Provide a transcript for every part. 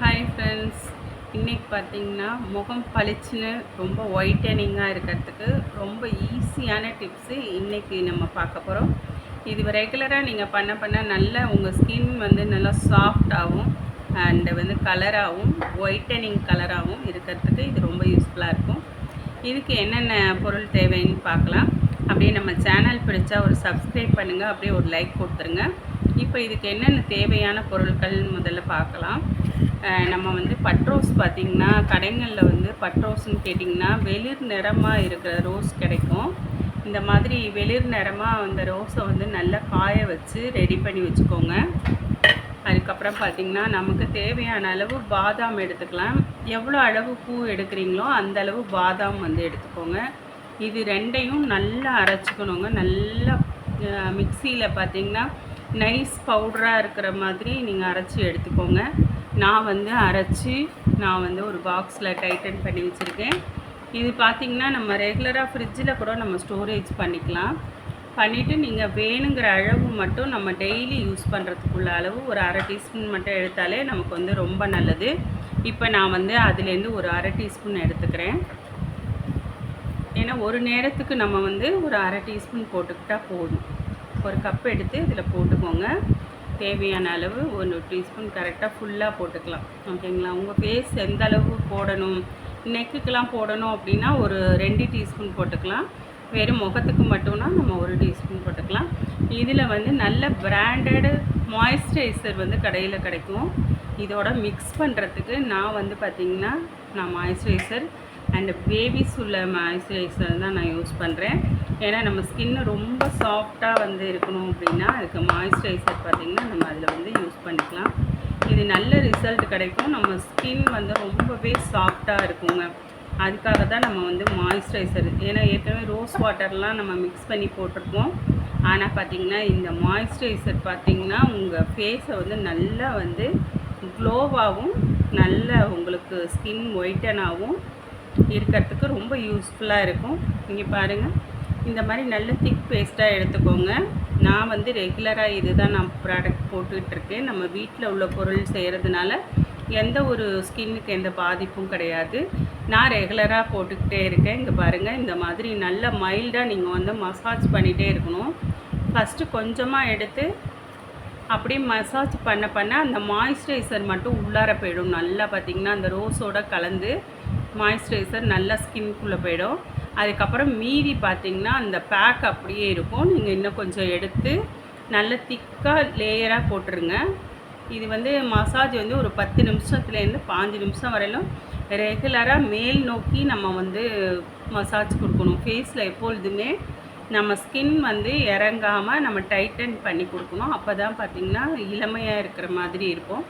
Hi friends, இன்றைக்கி பார்த்தீங்கன்னா முகம் பளிச்சுன்னு ரொம்ப ஒயிட்டனிங்காக இருக்கிறதுக்கு ரொம்ப ஈஸியான டிப்ஸு இன்றைக்கி நம்ம பார்க்க போகிறோம். இது ரெகுலராக நீங்கள் பண்ண நல்ல உங்கள் ஸ்கின் வந்து நல்லா சாஃப்டாகவும் அண்டு வந்து கலராகவும் ஒயிட்டனிங் கலராகவும் இருக்கிறதுக்கு இது ரொம்ப யூஸ்ஃபுல்லாக இருக்கும். இதுக்கு என்னென்ன பொருள் தேவைன்னு பார்க்கலாம். அப்படியே நம்ம சேனல் பிடிச்சா ஒரு சப்ஸ்கிரைப் பண்ணுங்கள், அப்படியே ஒரு லைக் கொடுத்துருங்க. இப்போ இதுக்கு என்னென்ன தேவையான பொருட்கள் முதல்ல பார்க்கலாம். நம்ம வந்து பட்ரோஸ் பார்த்திங்கன்னா கடைகளில் வந்து பட்ரோஸ்ன்னு கேட்டிங்கன்னா வெளிர் நிறமாக இருக்கிற ரோஸ் கிடைக்கும். இந்த மாதிரி வெளிர் நிறமாக அந்த ரோஸை வந்து நல்லா காய வச்சு ரெடி பண்ணி வச்சுக்கோங்க. அதுக்கப்புறம் பார்த்திங்கன்னா நமக்கு தேவையான அளவு பாதாம் எடுத்துக்கலாம். எவ்வளோ அளவு பூ எடுக்கிறீங்களோ அந்த அளவு பாதாம் வந்து எடுத்துக்கோங்க. இது ரெண்டையும் நல்லா அரைச்சிக்கணுங்க. நல்லா மிக்சியில் பார்த்திங்கன்னா நைஸ் பவுடராக இருக்கிற மாதிரி நீங்கள் அரைச்சி எடுத்துக்கோங்க. நான் வந்து அரைச்சி ஒரு பாக்ஸில் டைட்டன் பண்ணி வச்சுருக்கேன். இது பார்த்திங்கன்னா நம்ம ரெகுலராக ஃப்ரிட்ஜில் கூட நம்ம ஸ்டோரேஜ் பண்ணிக்கலாம். பண்ணிவிட்டு நீங்கள் வேணுங்கிற அளவு மட்டும் நம்ம டெய்லி யூஸ் பண்ணுறதுக்குள்ள அளவு ஒரு அரை டீஸ்பூன் மட்டும் எடுத்தாலே நமக்கு வந்து ரொம்ப நல்லது. இப்போ நான் வந்து அதுலேருந்து ஒரு அரை டீஸ்பூன் எடுத்துக்கிறேன். ஏன்னா ஒரு நேரத்துக்கு நம்ம வந்து ஒரு அரை டீஸ்பூன் போட்டுக்கிட்டால் போதும். ஒரு கப் எடுத்து இதில் போட்டுக்கோங்க. தேவையான அளவு 1 டீஸ்பூன் கரெக்டாக ஃபுல்லாக போட்டுக்கலாம். ஓகேங்களா? உங்கள் ஃபேஸ் எந்த அளவு போடணும், நெக்குக்கெலாம் போடணும் அப்படின்னா ஒரு 2 டீஸ்பூன் போட்டுக்கலாம். வெறும் முகத்துக்கு மட்டும்னா நம்ம 1 டீஸ்பூன் போட்டுக்கலாம். இதில் வந்து நல்ல பிராண்டடு மாய்ஸ்சரைசர் வந்து கடையில் கிடைக்கும். இதோட மிக்ஸ் பண்ணுறதுக்கு நான் வந்து பார்த்திங்கன்னா மாய்ஸ்சரைசர் அண்டு பேபிஸ் உள்ள மாய்ஸ்சரைசர் தான் நான் யூஸ் பண்ணுறேன். ஏன்னா நம்ம ஸ்கின்னு ரொம்ப சாஃப்டாக வந்து இருக்கணும் அப்படின்னா அதுக்கு மாய்ஸ்சரைசர் பார்த்திங்கன்னா நம்ம அதில் வந்து யூஸ் பண்ணிக்கலாம். இது நல்ல ரிசல்ட் கிடைக்கும். நம்ம ஸ்கின் வந்து ரொம்பவே சாஃப்டாக இருக்குங்க. அதுக்காக தான் நம்ம வந்து மாய்ஸ்சரைசர், ஏன்னா ஏற்கனவே ரோஸ் வாட்டர்லாம் நம்ம மிக்ஸ் பண்ணி போட்டிருப்போம். ஆனால் பார்த்திங்கன்னா இந்த மாய்ஸ்சரைசர் பார்த்திங்கன்னா உங்கள் ஃபேஸை வந்து நல்லா வந்து க்ளோவாகவும் நல்ல உங்களுக்கு ஸ்கின் ஒயிட்டனாகவும் இருக்கிறதுக்கு ரொம்ப யூஸ்ஃபுல்லாக இருக்கும். இங்கே பாருங்கள், இந்த மாதிரி நல்ல திக் பேஸ்ட்டாக எடுத்துக்கோங்க. நான் வந்து ரெகுலராக இது தான் நான் ப்ராடக்ட் போட்டுக்கிட்டுருக்கேன். நம்ம வீட்டில் உள்ள பொருள் செய்கிறதுனால எந்த ஒரு ஸ்கின்னுக்கு எந்த பாதிப்பும் கிடையாது. நான் ரெகுலராக போட்டுக்கிட்டே இருக்கேன். இங்கே பாருங்கள், இந்த மாதிரி நல்ல மைல்டாக நீங்கள் வந்து மசாஜ் பண்ணிகிட்டே இருக்கணும். ஃபஸ்ட்டு கொஞ்சமாக எடுத்து அப்படியே மசாஜ் பண்ண அந்த மாய்ஸ்சரைசர் மட்டும் உள்ளார போயிடும். நல்லா பார்த்திங்கன்னா அந்த ரோஸோட கலந்து மாய்ஸ்சரைசர் நல்லா ஸ்கின்குள்ளே போயிடும். அதுக்கப்புறம் மீதி பார்த்திங்கன்னா அந்த பேக் அப்படியே இருக்கும். நீங்கள் இன்னும் கொஞ்சம் எடுத்து நல்ல திக்காக லேயராக போட்டுருங்க. இது வந்து மசாஜ் வந்து ஒரு 10 நிமிஷத்துலேருந்து 5 நிமிஷம் வரையிலும் ரெகுலராக மேல் நோக்கி நம்ம வந்து மசாஜ் கொடுக்கணும். ஃபேஸில் எப்பொழுதுமே நம்ம ஸ்கின் வந்து இறங்காமல் நம்ம டைட்டன் பண்ணி கொடுக்கணும். அப்போ தான் பார்த்திங்கன்னா இளமையாக இருக்கிற மாதிரி இருக்கும்.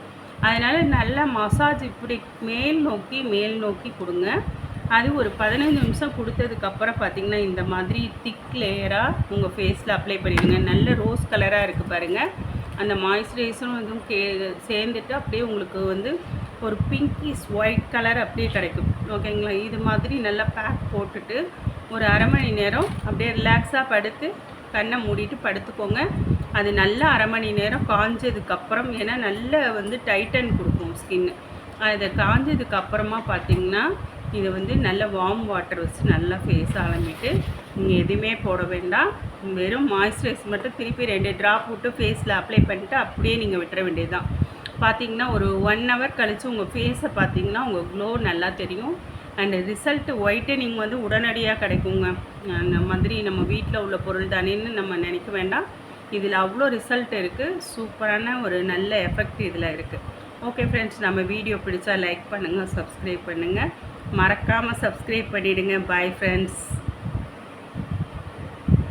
அதனால் நல்லா மசாஜ் இப்படி மேல் நோக்கி கொடுங்க. அது ஒரு 15 நிமிஷம் கொடுத்ததுக்கப்புறம் பார்த்திங்கன்னா இந்த மாதிரி திக் லேயராக உங்கள் ஃபேஸில் அப்ளை பண்ணிடுங்க. நல்ல ரோஸ் கலராக இருக்குது பாருங்கள். அந்த மாய்ஸ்சரைசரும் வந்து சேர்ந்துட்டு அப்படியே உங்களுக்கு வந்து ஒரு பிங்கிஷ் ஒயிட் கலர் அப்படியே கிடைக்கும். ஓகேங்களா? இது மாதிரி நல்லா பேக் போட்டுட்டு ஒரு அரை மணி நேரம் அப்படியே ரிலாக்ஸாக படுத்து கண்ணை மூடிட்டு படுத்துக்கோங்க. அது நல்லா அரை மணி நேரம் காஞ்சதுக்கப்புறம், ஏன்னா நல்ல வந்து டைட்டன் கொடுக்கும் ஸ்கின்னு. அதை காஞ்சதுக்கப்புறமா பார்த்திங்கன்னா இதை வந்து நல்ல வார்ம் வாட்டர் வச்சு நல்லா ஃபேஸ் அலம்பிட்டு நீங்கள் எதுவுமே போட வேண்டாம். வெறும் மாய்ஸ்சரைசர் மட்டும் திருப்பி 2 ட்ராப் விட்டு ஃபேஸில் அப்ளை பண்ணிவிட்டு அப்படியே நீங்கள் விட்டுற வேண்டியது தான். பார்த்திங்கன்னா ஒரு 1 ஹவர் கழித்து உங்கள் ஃபேஸை பார்த்திங்கன்னா உங்கள் க்ளோ நல்லா தெரியும். அண்டு ரிசல்ட்டு ஒயிட்டனிங் வந்து உடனடியாக கிடைக்குங்க. அந்த மாதிரி நம்ம வீட்டில் உள்ள பொருள் தானேன்னு நம்ம நினைக்க வேண்டாம். இதில் அவ்வளோ ரிசல்ட் இருக்குது. சூப்பரான ஒரு நல்ல எஃபெக்ட் இதில் இருக்குது. ஓகே ஃப்ரெண்ட்ஸ், நம்ம வீடியோ பிடிச்சா லைக் பண்ணுங்கள், சப்ஸ்கிரைப் பண்ணுங்கள். மறக்காமல் சப்ஸ்கிரைப் பண்ணிவிடுங்க. Bye friends.